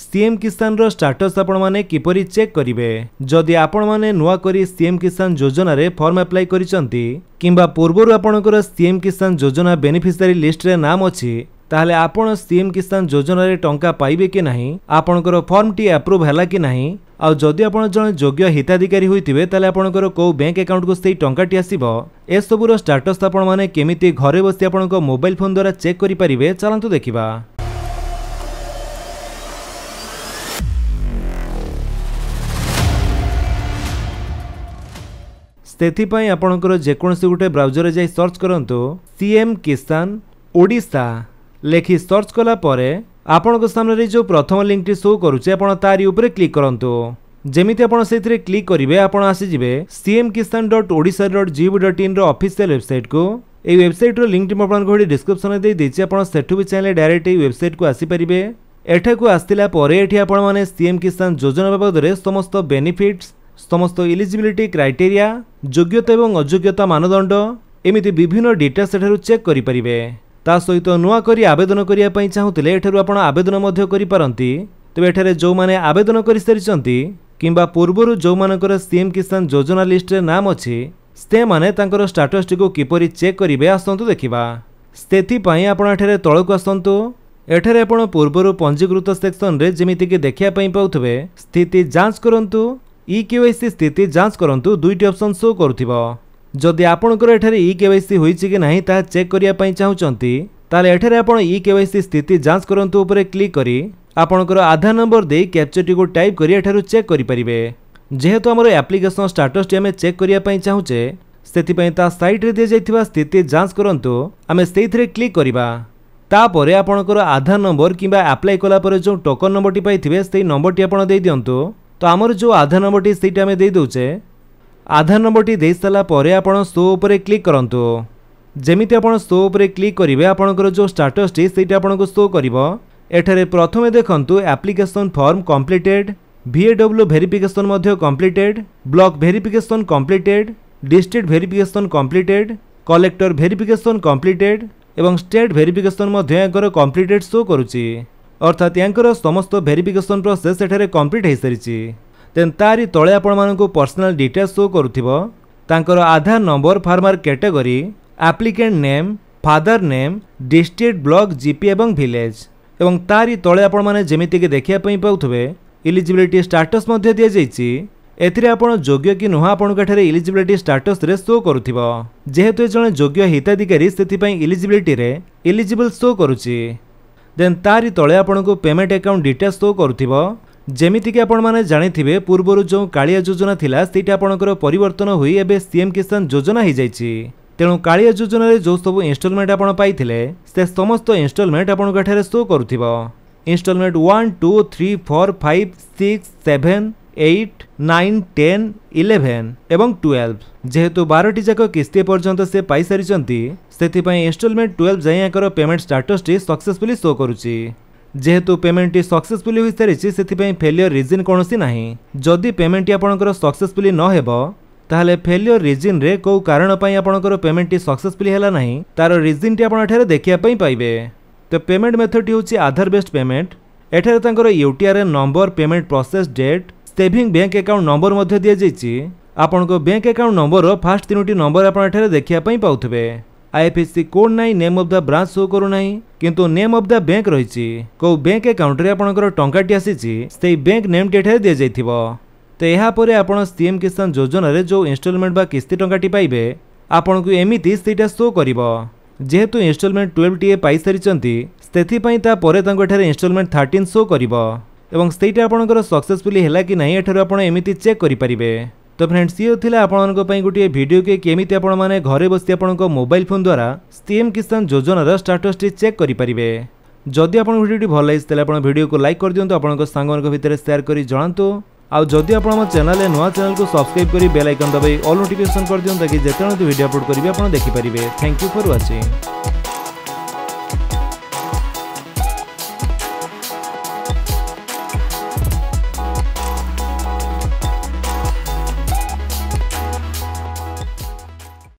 CM किसान रो status आपण माने किपरि चेक करिवे। जदि आपण माने नुआ करी सीएम किसान योजना रे फॉर्म अप्लाई करिसंती किंबा पूर्वरु आपणकर सीएम किसान योजना बेनिफिशियरी लिस्ट रे नाम अछि ताहले आपण सीएम किसान योजना रे टंका पाइबे कि नाही, आपणकर फॉर्म टी अप्रूव हैला कि नाही, आ जदि आपण जण योग्य हिताधिकारी होइतिबे ताले आपणकर को बैंक अकाउंट को सेई टंका टी आसीबो ए सबु रो स्टेटस आपण माने केमिति घरे बसी आपणको मोबाइल फोन द्वारा चेक करि परिबे चलंतु देखिबा। सेथिपाई आपणकर जेकोसी गोटे ब्राउजर जाई सर्च करंतु सीएम किसान ओडिशा लेखि सर्च कला परे आपणको सामने जो प्रथम लिंक टी शो करूचे आपण तारी ऊपर क्लिक करंतु। जेमिति आपण सेथिरे क्लिक करिवे आपण आसी जिवे cmkisan.odisha.gov.in रो ऑफिशियल वेबसाइट को। ए वेबसाइट रो लिंक टी आपण घोडी डिस्क्रिप्शन रे दे देछि, आपण सेठु भी चाहे डायरेक्ट ए वेबसाइट को आसी परिबे। एठा को आस्तिला परे एठी आपण माने सीएम किसान योजना बाबद रे समस्त बेनिफिट्स, समस्त एलिजिबिलिटी क्राइटेरिया, योग्यता एवं अयोग्यता मानदंड एमिति विभिन्न डिटेल्स एठारु चेक करि परिबे। ता सहित नुआ करी आवेदन करिया पई चाहुतिले एठारु आपण आवेदन मध्य करि पारंती। तबे एठारे जो माने आवेदन करि सरिचंती किंबा पूर्वरु जो मानकर सीएम किसान योजना लिस्ट रे नाम अछि से माने तांकर स्टेटस टी को किपरि चेक करिवे आसंतु देखिबा। सेथि पई आपण एठारे तळको आसंतु। एठारे आपण पूर्वरु पंजीकृत सेक्शन रे जेमिति कि देखिया पई पाउथबे स्थिति जांच करंतु, ई-केवाईसी स्थिति जांच करंतु दुईटी ऑप्शन शो करूथिबो। जदि आपणकर एठारे ई-केवाईसी होईछि कि नाही ता चेक करिया पई चाहुचंती ताले एठारे आपण ई-केवाईसी स्थिति जांच करंतु ऊपर क्लिक करी आपणकर आधार नंबर दे कैप्चा टी को टाइप करी एठारु चेक करि परिबे। जेहेतु हमर एप्लीकेशन स्टेटस टी हमें चेक करिया पई चाहुचे सेति पई ता साइट रे दे जाइथिबा स्थिति जांच करंतु हमें सेइथरे क्लिक करिबा। तापरे आपणकर आधार नंबर किंबा अप्लाई कला परे जो टोकन नंबर टी पाइथिबे सेई नंबर टी आपण देई दियंतु। तो आमर जो आधार नंबर टी सेटा हमें दे दोचे। आधार नंबर टी दे साला परे आपण शो ऊपर क्लिक करंतु। जेमिति आपण शो ऊपर क्लिक करिवे आपणकर जो स्टेटस टी सेटा आपणको शो करिवो। एठारे प्रथमे देखंतु application form completed, VAW verification मध्य completed, block verification completed, district verification completed, collector verification completed एवं स्टेट वेरिफिकेशन मध्य एकर कंप्लीटेड शो करूची। अर्थात यांकर समस्त वेरिफिकेशन प्रोसेस एठारे कंप्लीट हे सरिची। देन तारी तळे आपण मानकु पर्सनल डिटेल्स शो करूथिबो, तांकर Aadhaar number, farmer category, applicant name, father name, district, block, GP एवं विलेज एवं तारी तळे आपण माने जेमिति के देखिया पई पाउथबे एलिजिबिलिटी स्टेटस मध्य दिया जाइछि। एथिरे आपण योग्य कि नुहा आपण कठारे एलिजिबिलिटी स्टेटस रे शो करूथिबो। जेहेतु जणे योग्य हिताधिकारी सेति पई एलिजिबिलिटी रे एलिजिबल शो करूछि। देन तारी तळे आपणको पेमेंट अकाउंट डिटेल्स शो करूथिबो। जेमिति कि आपण माने जानिथिबे पूर्वरु जो कालिया योजना थिला सेटा आपणकर परिवर्तन होई एबे सीएम किसान योजना हो जाइछि। तेणु कालिया योजना रे जो सब इंस्टॉलमेंट आपण पाइथिले से समस्त इंस्टॉलमेंट आपण कठारे शो करूथिबो। इंस्टॉलमेंट 1 2 3 4 5 6 7 8 9 10 11 एवं 12 जेहेतु 12टी जाक किस्ती पर्यंत से पाई सारिचंती सेति पई इंस्टॉलमेंट 12 जाय आकर payment status T successfully show करूची। जेहेतु पेमेंट टी सक्सेसफुली होई सारिची सेति पई फेलियर रीजन कोनोसी नाही। जदि पेमेंट टी आपनकर सक्सेसफुली न हेबो ताहले फेलियर रीजन रे को कारण पई आपनकर पेमेंट टी सक्सेसफुली हैला नाही तार रीजन टी आपण एठारे देखिया पई पाइबे। तो पेमेंट मेथड टी होची आधार बेस्ड पेमेंट। एठारे तांकर UTRN number, payment process date, saving bank account number मध्य दिया जाइछि। आपनको बैंक अकाउंट नंबर रो फर्स्ट तीनोटी नंबर आपण एठारे देखिया पई पाउथबे। आईएफएससी कोड नाही, name of the branch show करू नाही किंतु नेम ऑफ द बैंक रहिछि। को बैंक अकाउंट रे आपनकर टंकाटी आसीछि सेई बैंक नेम टी एठारे दिया जाइथिबो। तो यहाँ पर आपण सीएम किसान योजना रे जो इंस्टॉलमेंट बा किस्ती टंकाटी पाइबे आपनको एमिति सेटा शो करिवो। जेहेतु इंस्टॉलमेंट 12 टी पाई सारिचंती सेथि पई ता परे तांको एठारे इंस्टॉलमेंट 13 शो करिवो एवं सेटा आपनकर सक्सेसफुली हैला कि नाही एठारे आपण एमिति चेक करि परिबे। तो फ्रेंड्स ये थिला आपनको पई गोटे वीडियो के केमिति आपण माने घरे बसी आपनको मोबाइल फोन द्वारा सीएम किसान योजना रा स्टेटस टी चेक करि परिबे। जदि आपण वीडियो भल लागिस तले आपण वीडियो को लाइक कर दियंतु, आपनको सांगन भितर शेयर करि जणांतु। आ जदि आपण हम चैनल नुआ चैनल को सब्सक्राइब करी बेल आइकन दबाई ऑल नोटिफिकेशन कर दियंतु ताकि जेतेବେଳେ वीडियो अपलोड करिवे आपण देखि परिबे। Thank you for watching.